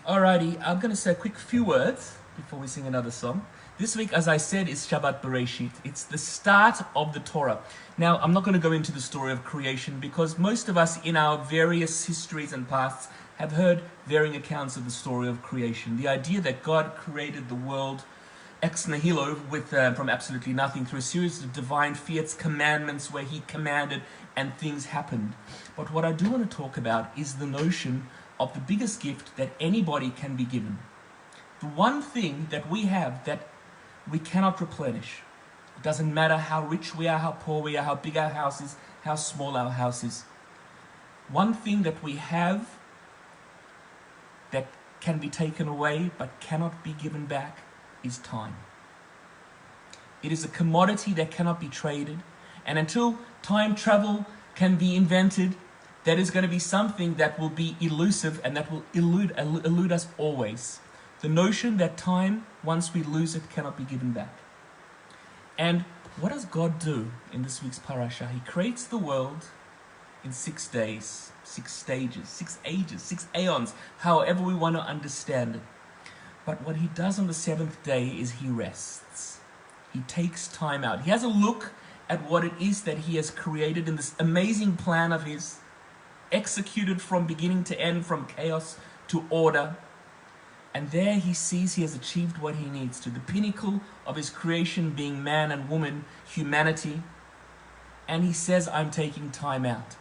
Alrighty, I'm going to say a quick few words before we sing another song. This week, as I said, is Shabbat Bereshit. It's the start of the Torah. Now, I'm not going to go into the story of creation because most of us in our various histories and pasts have heard varying accounts of the story of creation. The idea that God created the world ex nihilo from absolutely nothing through a series of divine fiats, commandments where he commanded and things happened. But what I do want to talk about is the notion of the biggest gift that anybody can be given. The one thing that we have that we cannot replenish. It doesn't matter how rich we are, how poor we are, how big our house is, how small our house is. One thing that we have that can be taken away but cannot be given back is time. It is a commodity that cannot be traded, and until time travel can be invented, that is going to be something that will be elusive and that will elude us always. The notion that time, once we lose it, cannot be given back. And what does God do in this week's parasha? He creates the world in 6 days, 6 stages, 6 ages, 6 aeons, however we want to understand it. But what he does on the 7th day is he rests. He takes time out. He has a look at what it is that he has created in this amazing plan of his, executed from beginning to end, from chaos to order. And there he sees he has achieved what he needs to, the pinnacle of his creation being man and woman, humanity. And he says, I'm taking time out.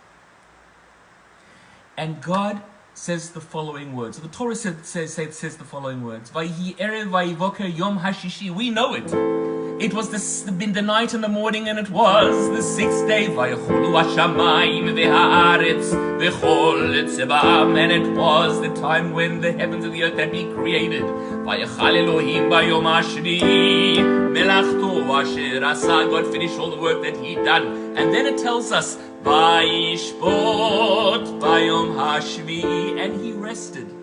And God says the following words. So the Torah says the following words. Va-yi-hee, Erev, Voker, Yom Ha-shee-shee. We know it. It was the night and the morning, and it was the 6th day. Vi-chawl, Ha-sha-ma-yim, Vi-ha-ah-retz, Vi-chawl, Tsi-vah-um. And it was the time when the heavens and the earth had been created. Va-yi-chal Ba-yom Ha-shi-vee-ee, Mi-lach-to, Ah-sher. God finished all the work that he'd done. And then it tells us, Va-yish-bos, Va-yom Ha-shi-vee-ee. And he rested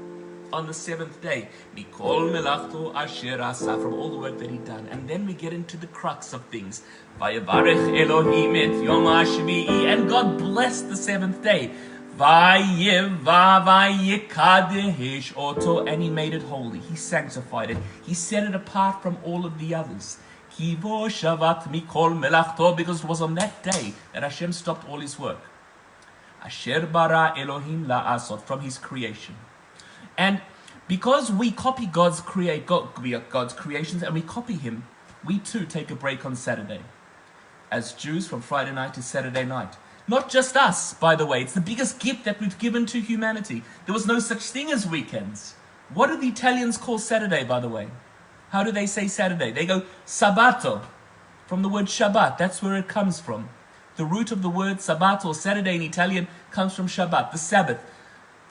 on the 7th day. Mi-kawl, Mi-lach-to, Ah-sher, Ah-sah, from all the work that he'd done. And then we get into the crux of things. Va-yi-barech Elohim et Yom Ha-shee-vee-ee. And God blessed the 7th day. Va-yi-kadesh oto. And he made it holy. He sanctified it. He set it apart from all of the others. Kivo shavat Mi-kawl Mi-lach-to. Because it was on that day that Hashem stopped all his work. Ah-sher bara Elohim la-asot, from his creation. And because we copy God's creations and we copy him, we too take a break on Saturday. As Jews, from Friday night to Saturday night. Not just us, by the way. It's the biggest gift that we've given to humanity. There was no such thing as weekends. What do the Italians call Saturday, by the way? How do they say Saturday? They go sabato, from the word Shabbat. That's where it comes from. The root of the word sabato, or Saturday in Italian, comes from Shabbat, the Sabbath.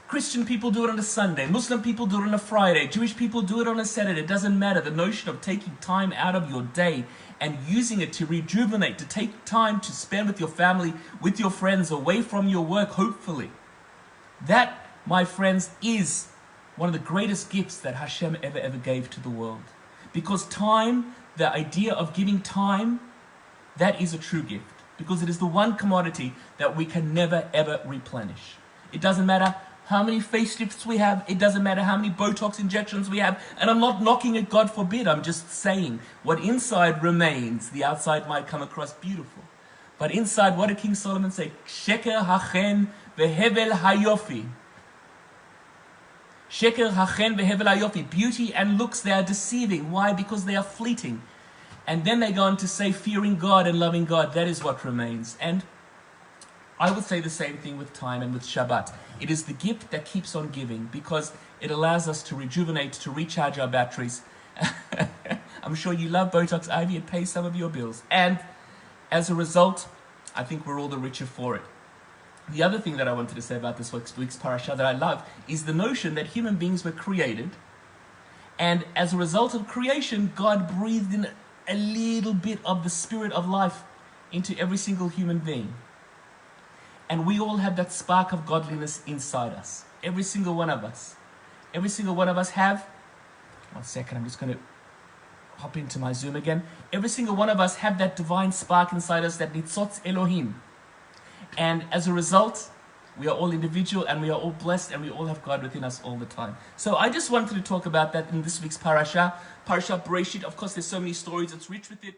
Christian people do it on a Sunday. Muslim people do it on a Friday. Jewish people do it on a Saturday. It doesn't matter. The notion of taking time out of your day and using it to rejuvenate, to take time to spend with your family, with your friends, away from your work, hopefully. That, my friends, is one of the greatest gifts that Hashem ever gave to the world. Because time, the idea of giving time, that is a true gift. Because it is the one commodity that we can never ever replenish. It doesn't matter how many facelifts we have, it doesn't matter how many Botox injections we have, and I'm not knocking it, God forbid, I'm just saying, what inside remains, the outside might come across beautiful. But inside, what did King Solomon say? Sheker hachen vehevel hayofi. Sheker hachen vehevel hayofi. Beauty and looks, they are deceiving. Why? Because they are fleeting. And then they go on to say, fearing God and loving God, that is what remains. And I would say the same thing with time and with Shabbat. It is the gift that keeps on giving because it allows us to rejuvenate, to recharge our batteries. I'm sure you love Botox, Ivy. It pays some of your bills. And as a result, I think we're all the richer for it. The other thing that I wanted to say about this week's parasha that I love is the notion that human beings were created. And as a result of creation, God breathed in a little bit of the spirit of life into every single human being. And we all have that spark of godliness inside us. Every single one of us. Every single one of us have... One second, I'm just going to hop into my Zoom again. Every single one of us have that divine spark inside us, that nitzotz Elohim. And as a result, We are all individual and we are all blessed and we all have God within us all the time. So I just wanted to talk about that in this week's parasha, Parashat Bereshit. Of course, there's so many stories, it's rich with it.